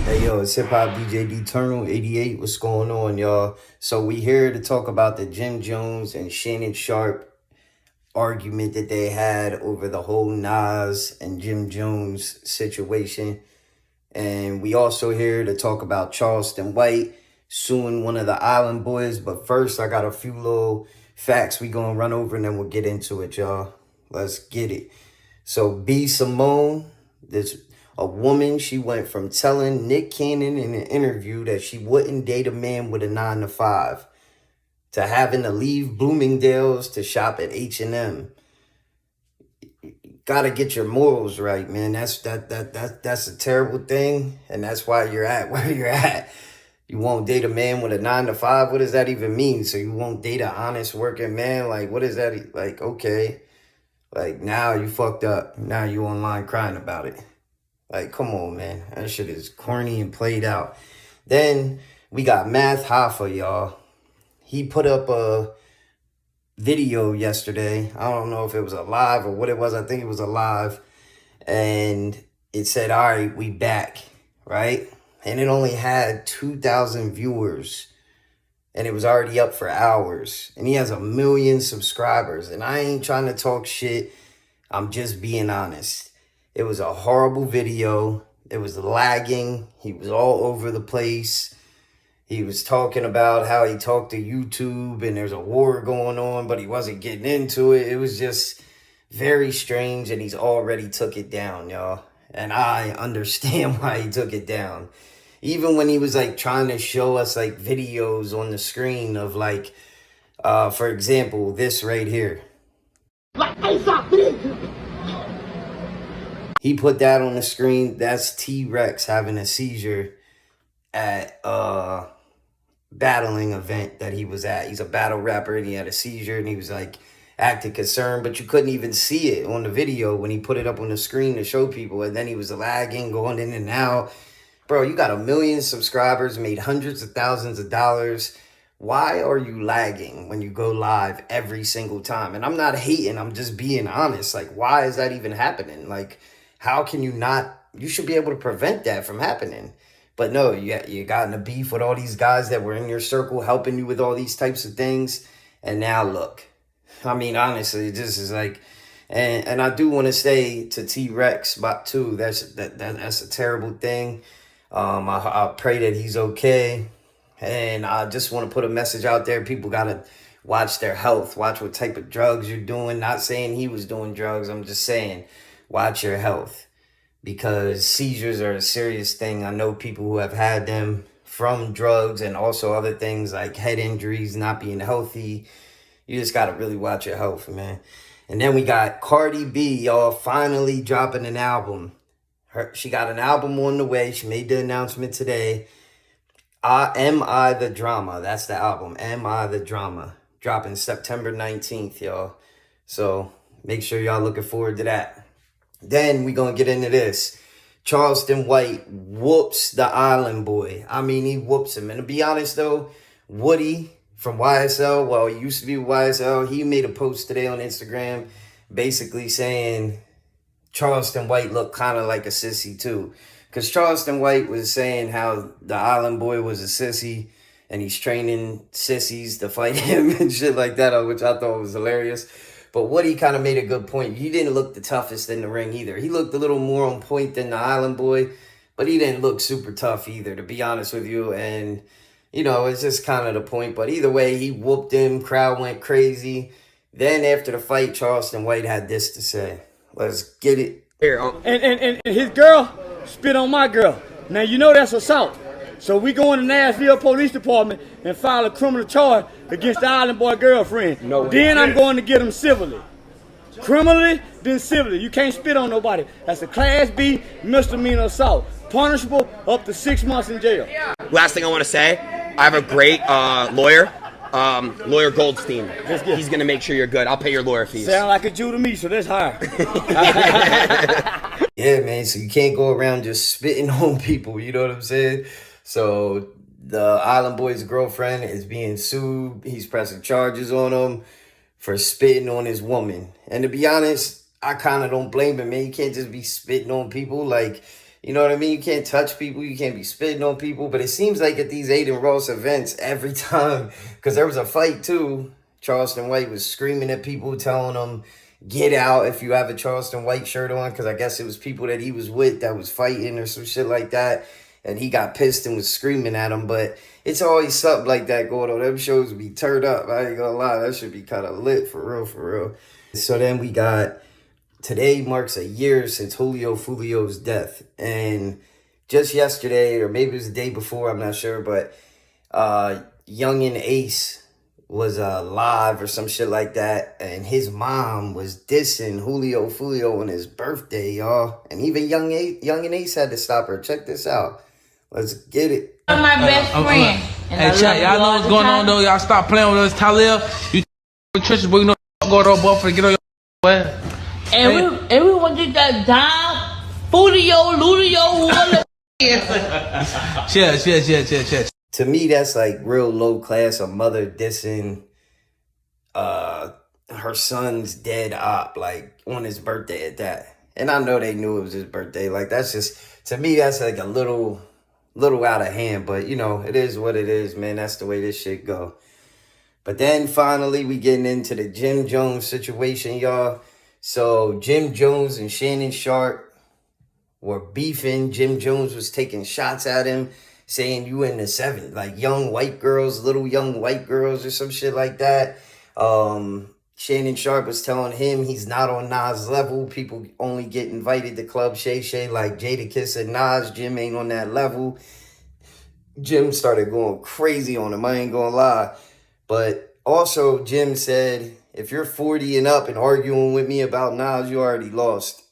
Hey yo, it's Hip Hop DJ Eternal 88. What's going on, y'all? So we here to talk about the Jim Jones and Shannon Sharpe argument that they had over the whole Nas and Jim Jones situation. And we also here to talk about Charleston White suing one of the Island Boys. But first, I got a few little facts we gonna run over and then we'll get into it, y'all. Let's get it. So Simone, a woman, she went from telling Nick Cannon in an interview that she wouldn't date a man with a 9-to-5 to having to leave Bloomingdale's to shop at H&M. Gotta get your morals right, man. That's a terrible thing, and that's why you're at where you're at. You won't date a man with a 9-to-5. What does that even mean? So you won't date an honest working man? Like, what is that? Like, okay. Like, now you fucked up. Now you online crying about it. Like, come on, man. That shit is corny and played out. Then we got Math Hoffa, y'all. He put up a video yesterday. I don't know if it was a live or what it was. I think it was a live. And it said, all right, we back, right? And it only had 2,000 viewers. And it was already up for hours. And he has 1 million subscribers. And I ain't trying to talk shit. I'm just being honest. It was a horrible video. It was lagging. He was all over the place. He was talking about how he talked to YouTube and there's a war going on, but he wasn't getting into it. It was just very strange, and he's already took it down, y'all. And I understand why he took it down. Even when he was like trying to show us like videos on the screen of like, for example, this right here. He put that on the screen. That's T-Rex having a seizure at a battling event that he was at. He's a battle rapper and he had a seizure and he was like acting concerned, but you couldn't even see it on the video when he put it up on the screen to show people. And then he was lagging, going in and out. Bro, you got 1 million subscribers, made hundreds of thousands of dollars. Why are you lagging when you go live every single time? And I'm not hating, I'm just being honest. Like, why is that even happening? Like, how can you not? You should be able to prevent that from happening. But no, you got in a beef with all these guys that were in your circle helping you with all these types of things. And now look, I mean, honestly, this is like, and I do want to say to T-Rex, but too, that's a terrible thing. I pray that he's okay. And I just want to put a message out there. People got to watch their health, watch what type of drugs you're doing. Not saying he was doing drugs. I'm just saying, watch your health, because seizures are a serious thing. I know people who have had them from drugs and also other things like head injuries, not being healthy. You just got to really watch your health, man. And then we got Cardi B, y'all, finally dropping an album. She got an album on the way. She made the announcement today. Am I the Drama? That's the album. Am I the Drama? Dropping September 19th, y'all. So make sure y'all looking forward to that. Then we gonna get into this. Charleston White whoops the Island Boy. I mean, he whoops him. And to be honest, though, Woody from YSL, well, he used to be with YSL. He made a post today on Instagram basically saying Charleston White looked kind of like a sissy, too. Because Charleston White was saying how the Island Boy was a sissy and he's training sissies to fight him and shit like that, which I thought was hilarious. But Woody kind of made a good point. He didn't look the toughest in the ring either. He looked a little more on point than the Island Boy, but he didn't look super tough either, to be honest with you. And, you know, it's just kind of the point. But either way, he whooped him. Crowd went crazy. Then after the fight, Charleston White had this to say. Let's get it. Here, and his girl spit on my girl. Now, you know that's assault. So we go in the Nashville Police Department and file a criminal charge against the Island Boy girlfriend. No. Then I'm going to get him civilly. Criminally, then civilly. You can't spit on nobody. That's a Class B misdemeanor assault. Punishable up to 6 months in jail. Last thing I want to say, I have a great lawyer, Lawyer Goldstein. He's going to make sure you're good. I'll pay your lawyer fees. Sound like a Jew to me, so that's high. Yeah, man, so you can't go around just spitting on people, you know what I'm saying? So the Island Boy's girlfriend is being sued. He's pressing charges on him for spitting on his woman. And to be honest, I kind of don't blame him, man. You can't just be spitting on people. Like, You know what I mean? You can't touch people. You can't be spitting on people. But it seems like at these Aiden Ross events, every time, because there was a fight too, Charleston White was screaming at people, telling them, get out if you have a Charleston White shirt on, because I guess it was people that he was with that was fighting or some shit like that. And he got pissed and was screaming at him. But it's always something like that going on. Them shows be turned up. I ain't gonna lie. That should be kind of lit for real, for real. So then we got... Today marks a year since Julio Foolio's death. And just yesterday, or maybe it was the day before, I'm not sure, but Yungeen Ace was live or some shit like that. And his mom was dissing Julio Foolio on his birthday, y'all. And even Yungeen Ace had to stop her. Check this out. Let's get it. I'm my best friend. Hey, chat, y'all know what's going on, though. Y'all stop playing with us, Talib. You Trisha, but you know go to a buff to get on your ass. And we want to get that down. Foolio, Ludio, whoever. Cheers. To me, that's like real low class. A mother dissing her son's dead op, like on his birthday at that. And I know they knew it was his birthday. Like, that's just, to me, that's like a little out of hand. But, you know, it is what it is, man. That's the way this shit go. But then finally, we getting into the Jim Jones situation, y'all. So Jim Jones and Shannon Sharpe were beefing. Jim Jones was taking shots at him, saying you in the seven, like young white girls, little young white girls or some shit like that. Shannon Sharpe was telling him he's not on Nas' level. People only get invited to Club Shay Shay like Jadakiss and Nas. Jim ain't on that level. Jim started going crazy on him, I ain't gonna lie. But also Jim said, if you're 40 and up and arguing with me about Nas, you already lost.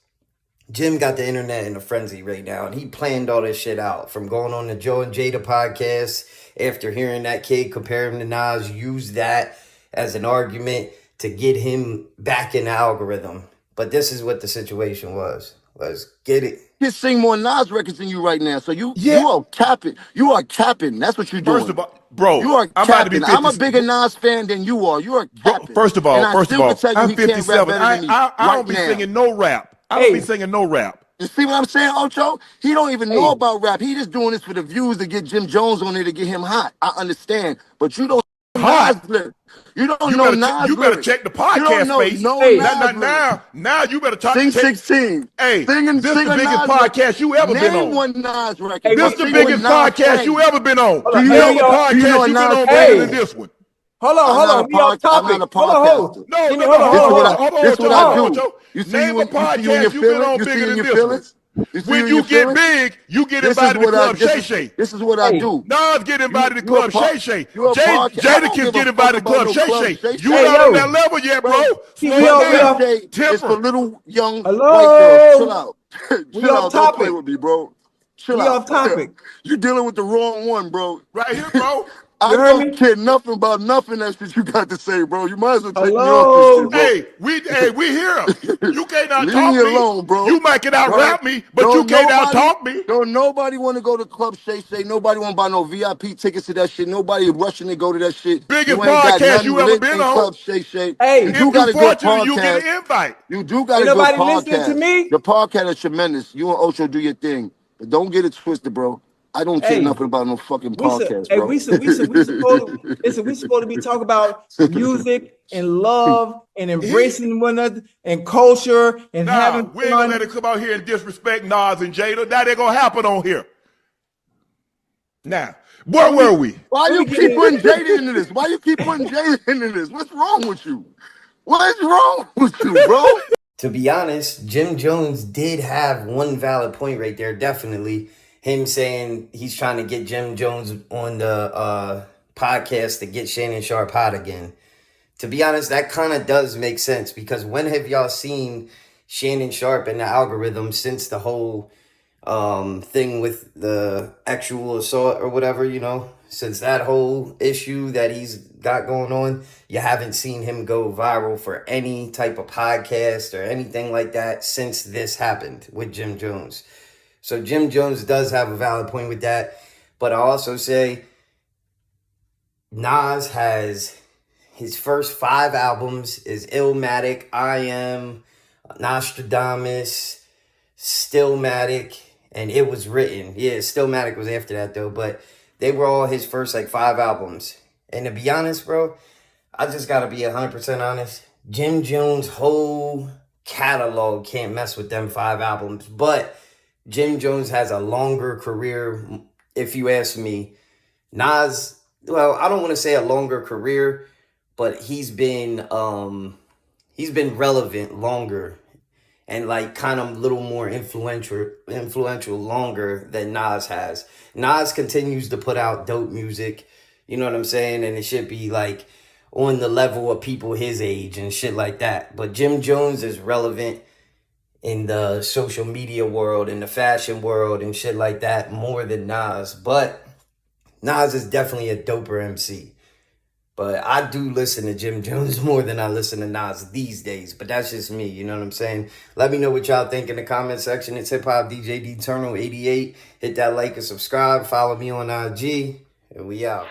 Jim got the internet in a frenzy right now, and he planned all this shit out. From going on the Joe and Jada podcast, after hearing that kid compare him to Nas, use that as an argument to get him back in the algorithm. But this is what the situation was. Let's get it. You sing more Nas records than you right now, so you are capping. You are capping. That's what you're doing. First of all, bro, you are I'm about to be capping. 50. I'm a bigger Nas fan than you are. You are capping. First of all, and I still can tell you I'm he can't rap 57. better than me I right don't be now. singing no rap. I don't be singing no rap. You see what I'm saying, Ocho? He don't even know about rap. He just doing this for the views to get Jim Jones on there to get him hot. I understand, but you don't Hot. Nas lyrics. You don't know Nas You better lyrics. check the You don't podcast know space. no Hey, Nas lyrics. now you better talk. Sing 16. Hey, sing this the a biggest Nas podcast record. you ever been Name on. one Nas record. This the Sing biggest one Nas podcast song. you ever been on. Do you No know- podcast do you know you been Nas on song? better than this one. Hold on. We off topic. I'm not a podcaster. No, Give me- hold hold on. This is what I do. Joe. You see Name you a in your podcast you've been on feelings? You see bigger in than your this one. feelings? You see When in you your get feelings? big, you get This is invited to what I Club Shay Shay. This is what I do. Nas get invited to You a Club pod- Shay Shay. you a podcast. I don't Jadakiss give a get fuck invited to about Club no Shay Club Shay. Shay You Shay. not yo. on that level yet, bro. See, Slow we it off- down. Shay is Temper. for little young Hello? white girls. Chill out. We Chill off out. Don't play topic. with me, bro. Chill We out. off topic. You dealing with the wrong one, bro. Right here, bro. I You heard don't me? care nothing about nothing that shit you got to say, bro. You might as well take me Hello? off this shit, bro. We here. You can't out Leave talk me me. alone, bro. You might can out rap me, but you can't out talk me. Don't nobody want to go to Club Shay Shay. Nobody want to buy no VIP tickets to that shit. Nobody rushing to go to that shit. Biggest You ain't got podcast nothing you ever lit been in on. Club Shay Shay. Hey, you If do got you a good fortunate, you get podcast. an invite. You do got Ain't a good nobody podcast. listening to me? The podcast is tremendous. You and Ocho do your thing. But don't get it twisted, bro. I don't care Hey, nothing about no fucking we podcast, hey, bro. we supposed to listen. We supposed to be talking about music and love and embracing one another and culture and Nah, having we ain't gonna fun. let it come out here and disrespect Nas and Jada. That ain't gonna happen on here. Now, where were we? Why you Let me keep get putting Jada into this? Why you keep putting Jada into this? What's wrong with you? What is wrong with you, bro? To be honest, Jim Jones did have one valid point right there, definitely. Him saying he's trying to get Jim Jones on the podcast to get Shannon Sharpe hot again. To be honest, that kind of does make sense, because when have y'all seen Shannon Sharpe in the algorithm since the whole thing with the actual assault or whatever, you know? Since that whole issue that he's got going on, you haven't seen him go viral for any type of podcast or anything like that since this happened with Jim Jones. So Jim Jones does have a valid point with that. But I also say Nas has his first 5 albums is Illmatic, I Am, Nostradamus, Stillmatic, and It Was Written. Yeah, Stillmatic was after that though, but they were all his first like 5 albums. And to be honest, bro, I just gotta be 100% honest. Jim Jones' whole catalog can't mess with them 5 albums, but Jim Jones has a longer career, if you ask me. Nas, well, I don't want to say a longer career, but he's been relevant longer and like kind of a little more influential longer than Nas has. Nas continues to put out dope music, you know what I'm saying? And it should be like on the level of people his age and shit like that. But Jim Jones is relevant in the social media world, in the fashion world and shit like that more than Nas. But Nas is definitely a doper MC. But I do listen to Jim Jones more than I listen to Nas these days. But that's just me, you know what I'm saying? Let me know what y'all think in the comment section. It's Hip Hop DJ D Eternal 88. Hit that like and subscribe. Follow me on IG. And we out.